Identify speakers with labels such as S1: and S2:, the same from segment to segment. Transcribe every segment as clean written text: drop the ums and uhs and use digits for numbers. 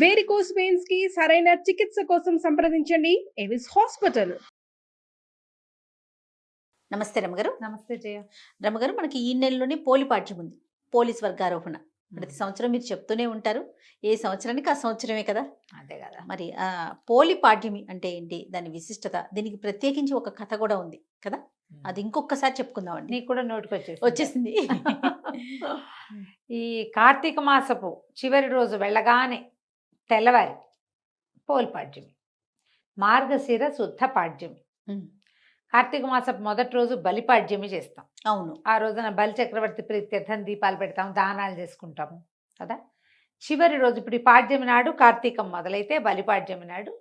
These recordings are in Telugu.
S1: వేరికోస్ వెయిన్స్ కి సరైన చికిత్స కోసం సంప్రదించండి ఎవిస్ హాస్పిటల్.
S2: నమస్తే రమగారు.
S3: నమస్తే జయ.
S2: రమగారు, మనకి ఈ నెలలోనే పోలిపాఠ్యం ఉంది, పోలీస్ వర్గారోహణ. ప్రతి సంవత్సరం మీరు చెప్తూనే ఉంటారు, ఏ సంవత్సరానికి ఆ సంవత్సరమే కదా.
S3: అదే కదా.
S2: మరి పోలిపాఠ్యమి అంటే ఏంటి, దాని విశిష్టత, దీనికి ప్రత్యేకించి ఒక కథ కూడా ఉంది కదా, అది ఇంకొకసారి చెప్పుకుందామండి.
S3: నీకు కూడా నోటికి
S2: వచ్చేసింది.
S3: ఈ కార్తీక మాసపు చివరి రోజు వెళ్ళగానే తెల్లవారి పోలిపాడ్యమి, మార్గశిర శుద్ధ పాడ్యమి. కార్తీక మాసపు మొదటి రోజు బలిపాడ్యమి చేస్తాం.
S2: అవును,
S3: ఆ రోజున బలి చక్రవర్తి ప్రీత్యర్థం దీపాలు పెడతాం, దానాలు చేసుకుంటాము కదా. చివరి రోజు ఇప్పుడు ఈ పాడ్యమి నాడు కార్తీకం మొదలైతే బలిపాడ్యమి నాడు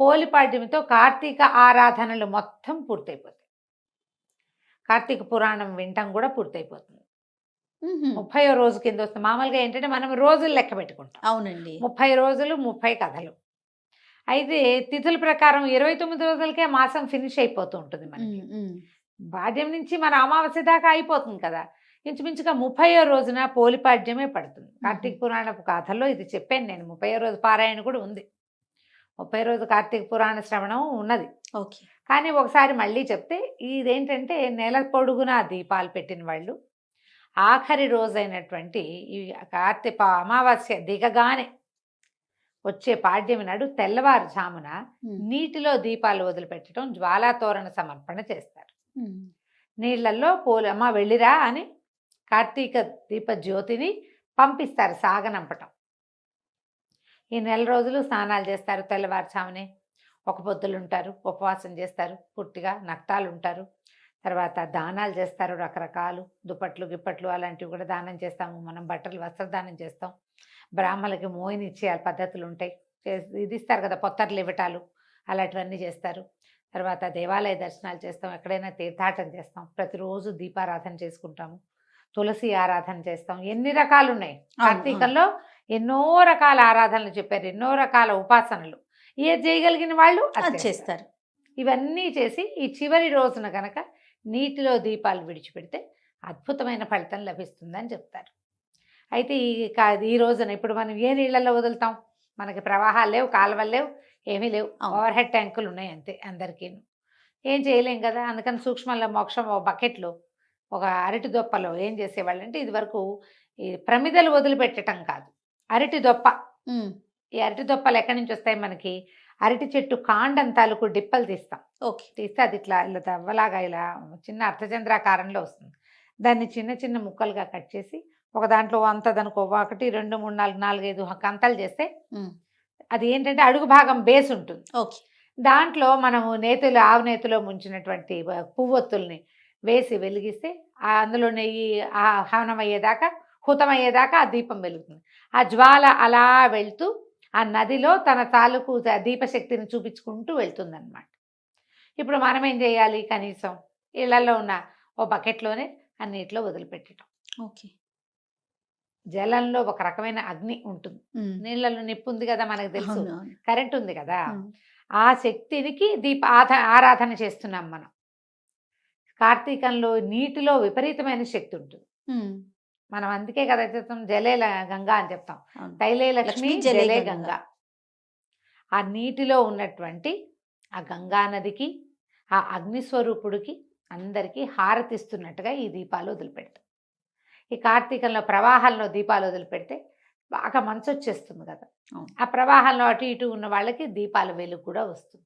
S3: పోలిపాడ్యమితో కార్తీక ఆరాధనలు మొత్తం పూర్తయిపోతాయి. కార్తీక పురాణం వింటాం కూడా పూర్తయిపోతుంది. 30వ రోజు కింద వస్తుంది. మామూలుగా ఏంటంటే మనం రోజులు లెక్క పెట్టుకుంటాం.
S2: అవునండి,
S3: 30 రోజులు 30 కథలు. అయితే తిథుల ప్రకారం 29 రోజులకే మాసం ఫినిష్ అయిపోతూ ఉంటుంది మనకి. పాడ్యం నుంచి మన అమావాస్య దాకా అయిపోతుంది కదా. ఇంచుమించుగా 30వ రోజున పోలిపాడ్యమే పడుతుంది. కార్తీక పురాణపు కథల్లో ఇది చెప్పాను నేను. 30వ రోజు పారాయణ కూడా ఉంది. 30వ రోజు కార్తీక పురాణ శ్రవణం ఉన్నది.
S2: ఓకే.
S3: కానీ ఒకసారి మళ్ళీ చెప్తే, ఇదేంటంటే నెల పొడుగునా దీపాలు పెట్టిన వాళ్ళు ఆఖరి రోజైనటువంటి ఈ కార్తీక అమావాస్య దిగగానే వచ్చే పాడ్యమి నాడు తెల్లవారుజామున నీటిలో దీపాలు వదిలిపెట్టడం, జ్వాలాతోరణ సమర్పణ చేస్తారు. నీళ్లలో అమ్మ వెళ్ళిరా అని కార్తీక దీప జ్యోతిని పంపిస్తారు, సాగనంపటం. ఈ నెల రోజులు స్నానాలు చేస్తారు. తెల్లవారుజామునే ఒక పొద్దులు ఉంటారు, ఉపవాసం చేస్తారు, పూర్తిగా నక్తాలు ఉంటారు. తర్వాత దానాలు చేస్తారు, రకరకాలు దుప్పట్లు గిప్పట్లు అలాంటివి కూడా దానం చేస్తాము. మనం బట్టలు వస్త్రదానం చేస్తాం. బ్రాహ్మణులకి మోయిని ఇచ్చే పద్ధతులు ఉంటాయి, ఇది ఇస్తారు కదా, పొత్తర్లు ఇవ్వటాలు అలాంటివన్నీ చేస్తారు. తర్వాత దేవాలయ దర్శనాలు చేస్తాం, ఎక్కడైనా తీర్థాటన చేస్తాం, ప్రతిరోజు దీపారాధన చేసుకుంటాము, తులసి ఆరాధన చేస్తాం. ఎన్ని రకాలు ఉన్నాయి కార్తీకంలో, ఎన్నో రకాల ఆరాధనలు చెప్పారు, ఎన్నో రకాల ఉపాసనలు. ఏ చేయగలిగిన వాళ్ళు అది చేస్తారు. ఇవన్నీ చేసి ఈ చివరి రోజున కనుక నీటిలో దీపాలు విడిచిపెడితే అద్భుతమైన ఫలితం లభిస్తుందని చెప్తారు. అయితే ఈ రోజున ఇప్పుడు మనం ఏ నీళ్ళల్లో వదులుతాం, మనకి ప్రవాహాలు లేవు, కాలువలు లేవు, ఏమీ లేవు, ఓవర్ హెడ్ ట్యాంకులు ఉన్నాయి అంతే. అందరికీ ఏం చేయలేం కదా. అందుకని సూక్ష్మంలో మోక్షం ఒక బకెట్లో ఒక అరటి దొప్పలో ఏం చేసేవాళ్ళు అంటే, ఇది వరకు ఈ ప్రమిదలు వదిలిపెట్టడం కాదు, అరటి దొప్ప. ఈ అరటి దొప్పలు ఎక్కడి నుంచి వస్తాయి మనకి, అరటి చెట్టు కాండం తాలూకు డిప్పలు తీస్తాం. ఓకే, తీస్తే అది ఇట్లా ఇలా దవ్వలాగా ఇలా చిన్న అర్ధచంద్రాకారంలో వస్తుంది. దాన్ని చిన్న చిన్న ముక్కలుగా కట్ చేసి ఒక దాంట్లో అంత దానికి 1 2 3 4 4 5 కంతలు చేస్తే అది ఏంటంటే అడుగు భాగం బేస్ ఉంటుంది. ఓకే, దాంట్లో మనము నేతులు, ఆవు నేతిలో ముంచినటువంటి పువ్వొత్తుల్ని వేసి వెలిగిస్తే అందులో నెయ్యి హవనం అయ్యేదాకా, హుతం అయ్యేదాకా ఆ దీపం వెలుగుతుంది. ఆ జ్వాల అలా వెళ్తూ ఆ నదిలో తన తాలూకు దీపశక్తిని చూపించుకుంటూ వెళ్తుందన్నమాట. ఇప్పుడు మనం ఏం చేయాలి, కనీసం ఇళ్లలో ఉన్న ఓ బకెట్లోనే అన్నిట్లో వదిలిపెట్టడం. ఓకే, జలంలో ఒక రకమైన అగ్ని ఉంటుంది, నీళ్ళలో నిప్పు ఉంది కదా, మనకు తెలుసు, కరెంట్ ఉంది కదా, ఆ శక్తినికి ఆరాధన చేస్తున్నాం మనం. కార్తీకంలో నీటిలో విపరీతమైన శక్తి ఉంటుంది. మనం అందుకే కదా చెప్తాం జలే గంగా అని చెప్తాం, తైలే లక్ష్మి జలే గంగా. ఆ నీటిలో ఉన్నటువంటి ఆ గంగా నదికి, ఆ అగ్నిస్వరూపుడికి అందరికీ హారతిస్తున్నట్టుగా ఈ దీపాలు వదిలిపెడతాం. ఈ కార్తీకంలో ప్రవాహంలో దీపాలు వదిలిపెడితే బాగా మంచు వచ్చేస్తుంది కదా, ఆ ప్రవాహంలో అటు ఇటు ఉన్న వాళ్ళకి దీపాల వెలుగు కూడా వస్తుంది.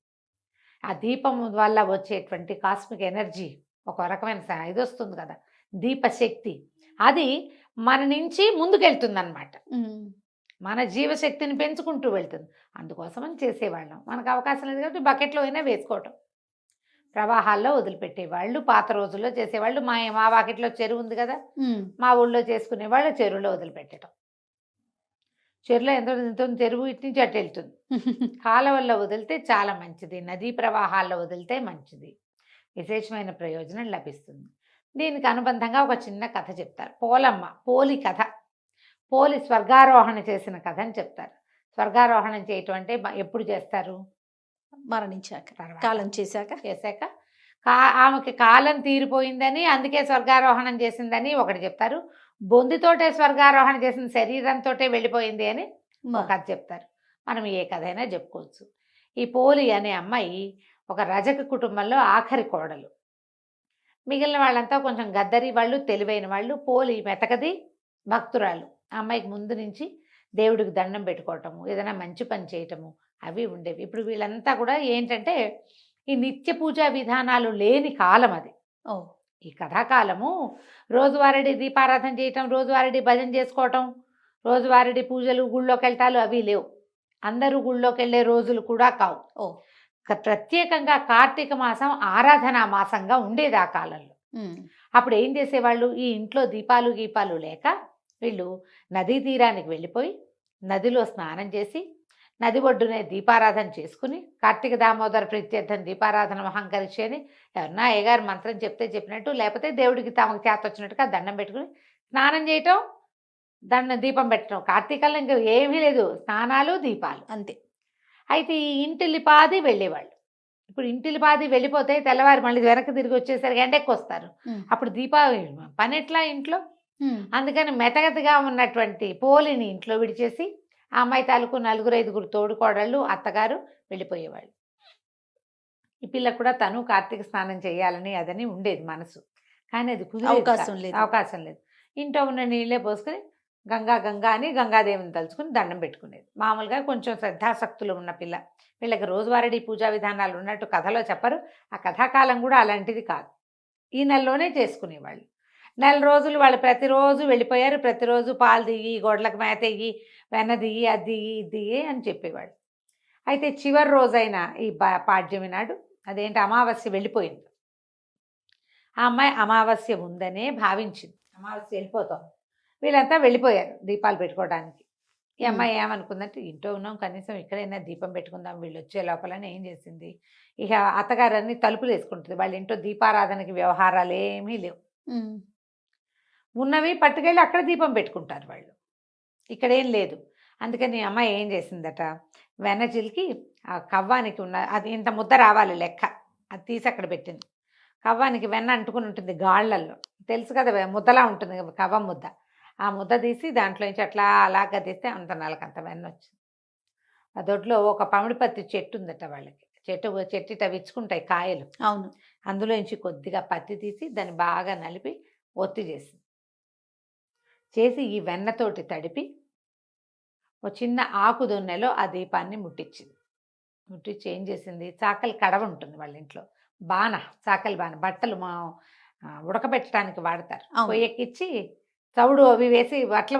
S3: ఆ దీపం వల్ల వచ్చేటువంటి కాస్మిక్ ఎనర్జీ, ఒక రకమైన ఇది వస్తుంది కదా, దీపశక్తి, అది మన నుంచి ముందుకెళ్తుంది అన్నమాట. మన జీవశక్తిని పెంచుకుంటూ వెళ్తుంది. అందుకోసమని చేసేవాళ్ళం. మనకు అవకాశం లేదు కాబట్టి బకెట్లో అయినా వేసుకోవటం, ప్రవాహాల్లో వదిలిపెట్టేవాళ్ళు. పాత రోజుల్లో చేసేవాళ్ళు. మా బకెట్లో చెరువు ఉంది కదా, మా ఊళ్ళో చేసుకునేవాళ్ళు చెరువులో వదిలిపెట్టడం. చెరువులో ఎంత చెరువు ఇటు నుంచి అటు వెళ్తుంది. కాలువల్లో వదిలితే చాలా మంచిది, నదీ ప్రవాహాల్లో వదిలితే మంచిది, విశేషమైన ప్రయోజనం లభిస్తుంది. దీనికి అనుబంధంగా ఒక చిన్న కథ చెప్తారు. పోలమ్మ పోలి కథ, పోలి స్వర్గారోహణ చేసిన కథ అని చెప్తారు. స్వర్గారోహణం చేయటం అంటే ఎప్పుడు చేస్తారు,
S2: మరణించాక, కాలం చేశాక
S3: ఆమెకి కాలం తీరిపోయిందని అందుకే స్వర్గారోహణం చేసిందని ఒకటి చెప్తారు. బొందితోటే స్వర్గారోహణ చేసిన శరీరంతో వెళ్ళిపోయింది అని ఒక కథ చెప్తారు. మనం ఏ కథైనా చెప్పుకోవచ్చు. ఈ పోలి అనే అమ్మాయి ఒక రజక కుటుంబంలో ఆఖరి కోడలు. మిగిలిన వాళ్ళంతా కొంచెం గద్దరి వాళ్ళు, తెలివైన వాళ్ళు. పోలి మెతకది, భక్తురాలు. ఆ అమ్మాయికి ముందు నుంచి దేవుడికి దండం పెట్టుకోవటము, ఏదైనా మంచి పని చేయటము అవి ఉండేవి. ఇప్పుడు వీళ్ళంతా కూడా ఏంటంటే ఈ నిత్య పూజా విధానాలు లేని కాలం అది.
S2: ఓ
S3: ఈ కథాకాలము రోజువారీ దీపారాధన చేయటం, రోజువారీ భజన చేసుకోవటం, రోజువారీ పూజలు, గుళ్ళోకి వెళ్ళటాలు అవి లేవు. అందరూ గుళ్ళోకి వెళ్ళే రోజులు కూడా కావు.
S2: ఓ
S3: ప్రత్యేకంగా కార్తీక మాసం ఆరాధనా మాసంగా ఉండేది ఆ కాలంలో.
S2: ఉమ్,
S3: అప్పుడు ఏం చేసేవాళ్ళు, ఈ ఇంట్లో దీపాలు గీపాలు లేక వీళ్ళు నదీ తీరానికి వెళ్ళిపోయి నదిలో స్నానం చేసి నది ఒడ్డునే దీపారాధన చేసుకుని కార్తీక దామోదర ప్రీత్యర్థం దీపారాధన మహంకరిచి అని ఎవరన్నా అయ్యగారు మంత్రం చెప్తే చెప్పినట్టు, లేకపోతే దేవుడికి తమకు చేత వచ్చినట్టుగా దండం పెట్టుకుని స్నానం చేయటం, దీపం పెట్టడం. కార్తీకంలో ఇంకా ఏమీ లేదు, స్నానాలు దీపాలు
S2: అంతే.
S3: అయితే ఈ ఇంటిల్లిపాది వెళ్ళేవాళ్ళు. ఇప్పుడు ఇంటిల్లిపాది వెళ్ళిపోతే తెల్లవారు మళ్ళీ వెనక్కి తిరిగి వచ్చేసరికి ఎండెక్కి వస్తారు.
S2: ఉమ్,
S3: అప్పుడు దీపావళి పని ఎట్లా ఇంట్లో?
S2: ఉమ్,
S3: అందుకని మెతగతగా ఉన్నటువంటి పోలిని ఇంట్లో విడిచేసి ఆ అమ్మాయి తాలూకు 4-5 తోడుకోడళ్ళు, అత్తగారు వెళ్ళిపోయేవాళ్ళు. ఈ పిల్ల కూడా తను కార్తీక స్నానం చేయాలని అదని ఉండేది మనసు. కానీ అది కుదిరేది
S2: అవకాశం లేదు.
S3: అవకాశం లేదు. ఇంట్లో ఉన్న నీళ్ళే పోసుకొని గంగా గంగా అని గంగాదేవిని తలుచుకుని దండం పెట్టుకునేది. మామూలుగా కొంచెం శ్రద్ధాసక్తులు ఉన్న పిల్ల. వీళ్ళకి రోజువారీ పూజా విధానాలు ఉన్నట్టు కథలో చెప్పరు. ఆ కథాకాలం కూడా అలాంటిది కాదు. ఈ నెలలోనే చేసుకునేవాళ్ళు. 4 రోజులు వాళ్ళు ప్రతిరోజు వెళ్ళిపోయారు. ప్రతిరోజు పాలు దిగి, గొడ్లకు మేత ఎయ్యి, వెన్న దిగి, అది దిగి, ఇది దిగి అని చెప్పేవాళ్ళు. అయితే చివరి రోజైన ఈ పాడ్యమి నాడు, అదేంటి అమావాస్య వెళ్ళిపోయింది. ఆ అమ్మాయి అమావాస్య ఉందనే భావించింది. అమావాస్య వెళ్ళిపోతాం. వీళ్ళంతా వెళ్ళిపోయారు దీపాలు పెట్టుకోవడానికి. ఈ అమ్మాయి ఏమనుకుందంటే, ఇంట్లో ఉన్నాం, కనీసం ఇక్కడైనా దీపం పెట్టుకుందాం వీళ్ళు వచ్చే లోపలని ఏం చేసింది, ఇక అత్తగారన్నీ తలుపులు వేసుకుంటుంది. వాళ్ళ ఇంట్లో దీపారాధనకి వ్యవహారాలు ఏమీ లేవు.
S2: ఉమ్,
S3: ఉన్నవి పట్టుకెళ్ళి అక్కడ దీపం పెట్టుకుంటారు వాళ్ళు, ఇక్కడేం లేదు. అందుకని ఈ అమ్మాయి ఏం చేసిందట, వెన్న చిలికి ఆ కవ్వానికి ఉన్న అది ఇంత ముద్ద రావాలి లెక్క, అది తీసి అక్కడ పెట్టింది. కవ్వానికి వెన్న అంటుకుని ఉంటుంది గాళ్ళల్లో, తెలుసు కదా, ముద్దలా ఉంటుంది కవ్వం ముద్ద. ఆ ముద్ద తీసి దాంట్లోంచి అట్లా అలా గదిస్తే అంత నలకంత వెన్న వచ్చింది. ఆ దొడ్లో ఒక పమిడిపత్తి చెట్టు ఉందట వాళ్ళకి. చెట్టు విచ్చుకుంటాయి కాయలు.
S2: అవును.
S3: అందులోంచి కొద్దిగా పత్తి తీసి దాన్ని బాగా నలిపి ఒత్తి చేసి ఈ వెన్నతోటి తడిపి ఒక చిన్న ఆకు దొన్నెలో ఆ దీపాన్ని ముట్టించి ఏం చేసింది, చాకలి కడవ ఉంటుంది వాళ్ళ ఇంట్లో, చాకలి బాణ, బట్టలు ఉడకబెట్టడానికి వాడతారు.
S2: అవును.
S3: పొయ్యెక్కిచ్చి చవుడు అవి వేసి బట్టలు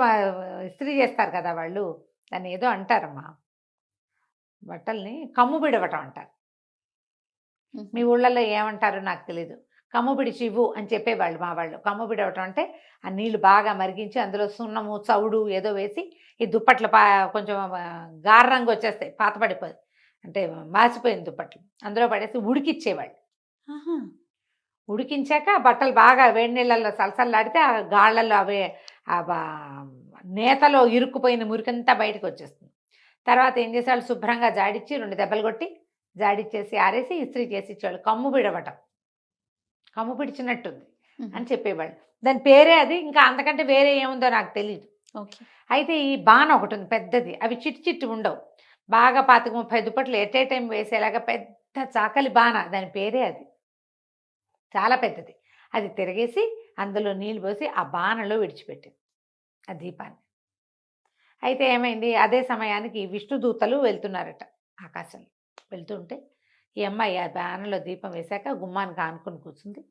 S3: ఇస్త్రీ చేస్తారు కదా వాళ్ళు, దాన్ని ఏదో అంటారమ్మా, బట్టల్ని కమ్ము బిడవటం అంటారు. మీ ఊళ్ళల్లో ఏమంటారో నాకు తెలీదు. కమ్ము బిడిచి ఇవ్వు అని చెప్పేవాళ్ళు మా వాళ్ళు. కమ్ము బిడవటం అంటే ఆ నీళ్లు బాగా మరిగించి అందులో సున్నము, చవుడు ఏదో వేసి ఈ దుప్పట్లు కొంచెం గార రంగు వచ్చేస్తాయి, పాతపడిపోయి అంటే మాసిపోయిన దుప్పట్లు అందులో పడేసి ఉడికిచ్చేవాళ్ళు.
S2: ఆహా.
S3: ఉడికించాక బట్టలు బాగా వేడి నీళ్ళల్లో సలసల్లాడితే ఆ గాళ్ళల్లో అవే నేతలో ఇరుక్కుపోయిన మురికంతా బయటకు వచ్చేస్తుంది. తర్వాత ఏం చేసేవాళ్ళు, శుభ్రంగా జాడిచ్చి 2 దెబ్బలు కొట్టి జాడిచ్చేసి ఆరేసి ఇస్త్రీ చేసి ఇచ్చేవాళ్ళు. కమ్ము బిడవటం, కమ్ము పిడిచినట్టుంది అని చెప్పేవాళ్ళు. దాని పేరే అది, ఇంకా అంతకంటే వేరే ఏముందో నాకు తెలియదు.
S2: ఓకే.
S3: అయితే ఈ బాణ ఒకటి ఉంది పెద్దది, అవి చిట్టి ఉండవు, బాగా 25-30 దుప్పట్లు ఎట్ ఏ టైం వేసేలాగా పెద్ద చాకలి బాణ, దాని పేరే అది, చాలా పెద్దది. అది తిరిగేసి అందులో నీళ్ళు పోసి ఆ బాణలో విడిచిపెట్టింది ఆ దీపాన్ని. అయితే ఏమైంది, అదే సమయానికి విష్ణుదూతలు వెళ్తున్నారట ఆకాశంలో. వెళ్తుంటే ఈ అమ్మాయి ఆ బాణలో దీపం వేశాక గుమ్మానికి ఆనుకొని కూర్చుంది.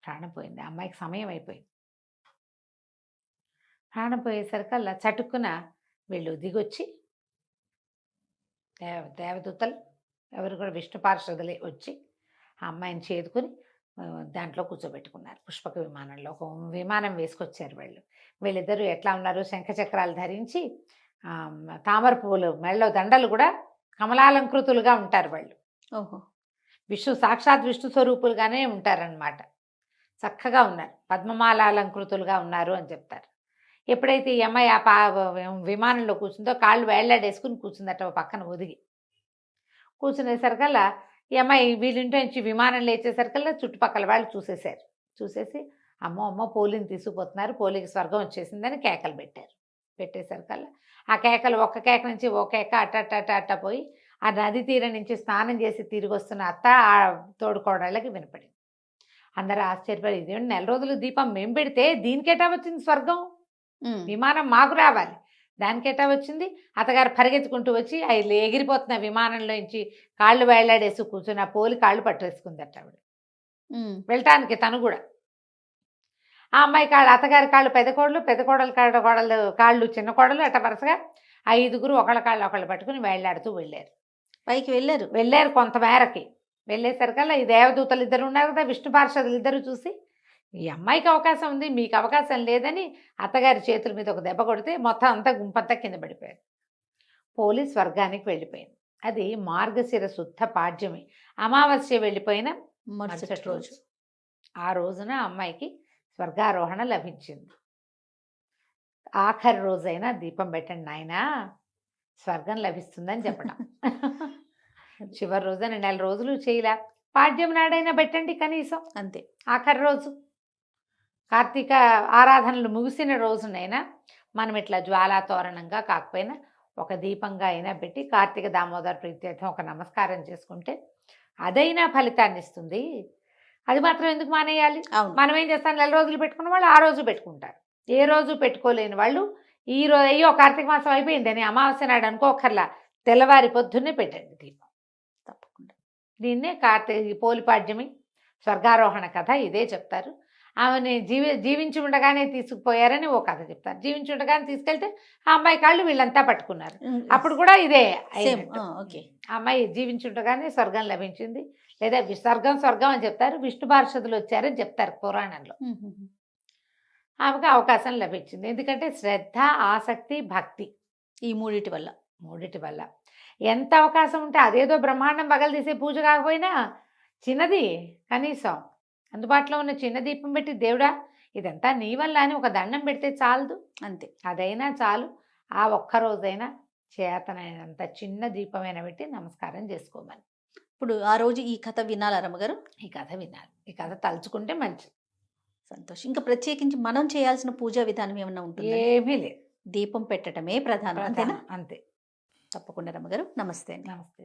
S3: ప్రాణం పోయింది, ఆ అమ్మాయికి సమయం అయిపోయింది. ప్రాణం పోయేసరికల్లా చటుక్కున వీళ్ళు దిగొచ్చి దేవదూతలు ఎవరు కూడా విష్ణు పార్షదులే వచ్చి ఆ అమ్మాయిని చేదుకొని దాంట్లో కూర్చోబెట్టుకున్నారు. పుష్పక విమానంలో ఒక విమానం వేసుకొచ్చారు వాళ్ళు. వీళ్ళిద్దరూ ఎట్లా ఉన్నారు, శంఖచక్రాలు ధరించి తామర పువ్వులు మెళ్ళలో దండలు కూడా కమలాలంకృతులుగా ఉంటారు వాళ్ళు.
S2: ఓహో.
S3: సాక్షాత్ విష్ణు స్వరూపులుగానే ఉంటారనమాట. చక్కగా ఉన్నారు, పద్మమాలాలంకృతులుగా ఉన్నారు అని చెప్తారు. ఎప్పుడైతే ఈ అమ్మాయి ఆ విమానంలో కూర్చుందో కాళ్ళు వేళ్లాడేసుకుని కూర్చుందట పక్కన ఒదిగి. కూర్చునేసరికల్లా ఈ అమ్మాయి వీళ్ళింటి నుంచి విమానం లేచేసరికల్లా చుట్టుపక్కల వాళ్ళు చూసేసి అమ్మో పోలిని తీసుకుపోతున్నారు, పోలికి స్వర్గం వచ్చేసిందని కేకలు పెట్టేసరికల్లా ఆ కేకలు ఒక్క కేక నుంచి ఓ కేక అట్ట పోయి ఆ నది తీరం నుంచి స్నానం చేసి తిరిగి వస్తున్న అత్త ఆ తోడుకోడళ్ళకి వినపడింది. అందరూ ఆశ్చర్యపడి, ఇదేంటి 4 రోజులు దీపం మేము పెడితే దీనికెటా వచ్చింది స్వర్గం, విమానం మాకు రావాలి, దానికెటా వచ్చింది? అత్తగారు పరిగెత్తుకుంటూ వచ్చి అవి ఎగిరిపోతున్న విమానంలో నుంచి కాళ్ళు వేళ్లాడేసి కూర్చుని ఆ పోలి కాళ్ళు పట్టేసుకుందట ఆవిడ వెళ్ళటానికి. తను కూడా ఆ అమ్మాయి కాళ్ళు, అత్తగారి కాళ్ళు పెద్ద కోడలు కాళ్ళు చిన్న కోడలు, అట్ట వరుసగా 5గురు ఒకళ్ళ కాళ్ళు ఒకళ్ళు పట్టుకుని వేళ్లాడుతూ వెళ్ళారు.
S2: పైకి
S3: వెళ్ళారు కొంత మేరకి. వెళ్ళేసరికల్లా ఈ దేవదూతలు ఇద్దరు ఉన్నారు కదా, విష్ణు పార్షదులు ఇద్దరు చూసి, ఈ అమ్మాయికి అవకాశం ఉంది మీకు అవకాశం లేదని అత్తగారి చేతుల మీద ఒక దెబ్బ కొడితే మొత్తం అంతా గుంపంతా కింద పడిపోయారు. పోలీస్ స్వర్గానికి వెళ్ళిపోయింది. అది మార్గశిర శుద్ధ పాడ్యమి, అమావాస్య వెళ్ళిపోయిన మరుసటి రోజు. ఆ రోజున అమ్మాయికి స్వర్గారోహణ లభించింది. ఆఖరి రోజైనా దీపం పెట్టండి నాయనా, స్వర్గం లభిస్తుందని చెప్పడం. చివరి రోజున 4 రోజులు చేయలే, పాడ్యం నాడైనా పెట్టండి కనీసం,
S2: అంతే.
S3: ఆఖరి రోజు కార్తీక ఆరాధనలు ముగిసిన రోజునైనా మనం ఇట్లా జ్వాలా తోరణంగా కాకపోయినా ఒక దీపంగా అయినా పెట్టి కార్తీక దామోదర ప్రీత్యర్థం ఒక నమస్కారం చేసుకుంటే అదైనా ఫలితాన్ని ఇస్తుంది. అది మాత్రం ఎందుకు మానేయాలి? మనం ఏం చేస్తాం, 4 రోజులు పెట్టుకున్న వాళ్ళు ఆ రోజు పెట్టుకుంటారు. ఏ రోజు పెట్టుకోలేని వాళ్ళు ఈ రోజు అయ్యో కార్తీక మాసం అయిపోయింది అని అమావాస్య నాడు అనుకోకర్లా తెల్లవారి పొద్దున్నే పెట్టండి దీపం తప్పకుండా. దీన్నే కార్తీక పోలిపాడ్యమి స్వర్గారోహణ కథ ఇదే చెప్తారు. ఆమెని జీవించి ఉండగానే తీసుకుపోయారని ఓ కథ చెప్తారు. జీవించి ఉండగానే తీసుకెళ్తే ఆ అమ్మాయి కాళ్ళు వీళ్ళంతా పట్టుకున్నారు, అప్పుడు కూడా ఇదే అయినట్టు. ఆ అమ్మాయి జీవించి ఉండగానే స్వర్గం లభించింది, లేదా స్వర్గం అని చెప్తారు. విష్ణు పార్షదులు వచ్చారని చెప్తారు పురాణంలో. ఆమెకు అవకాశం లభించింది. ఎందుకంటే శ్రద్ధ, ఆసక్తి, భక్తి
S2: ఈ మూడిటి వల్ల
S3: ఎంత అవకాశం ఉంటే అదేదో బ్రహ్మాండం పగలదీసే పూజ కాకపోయినా చిన్నది కనీసం అందుబాటులో ఉన్న చిన్న దీపం పెట్టి, దేవుడా ఇదంతా నీ వల్ల అని ఒక దండం పెడితే చాలదు, అంతే. అదైనా చాలు. ఆ ఒక్కరోజైనా చేతనైనంత చిన్న దీపమైనా పెట్టి నమస్కారం చేసుకోమని.
S2: ఇప్పుడు ఆ రోజు ఈ కథ వినాలా రమ్మగారు?
S3: ఈ కథ వినాలి, ఈ కథ తలుచుకుంటే మంచిది.
S2: సంతోషం. ఇంకా ప్రత్యేకించి మనం చేయాల్సిన పూజా విధానం ఏమన్నా ఉంటుంది?
S3: ఏమీ లేదు,
S2: దీపం పెట్టడమే ప్రధానం, అంతేనా?
S3: అంతే.
S2: తప్పకుండా రమ్మగారు. నమస్తే.
S3: నమస్తే.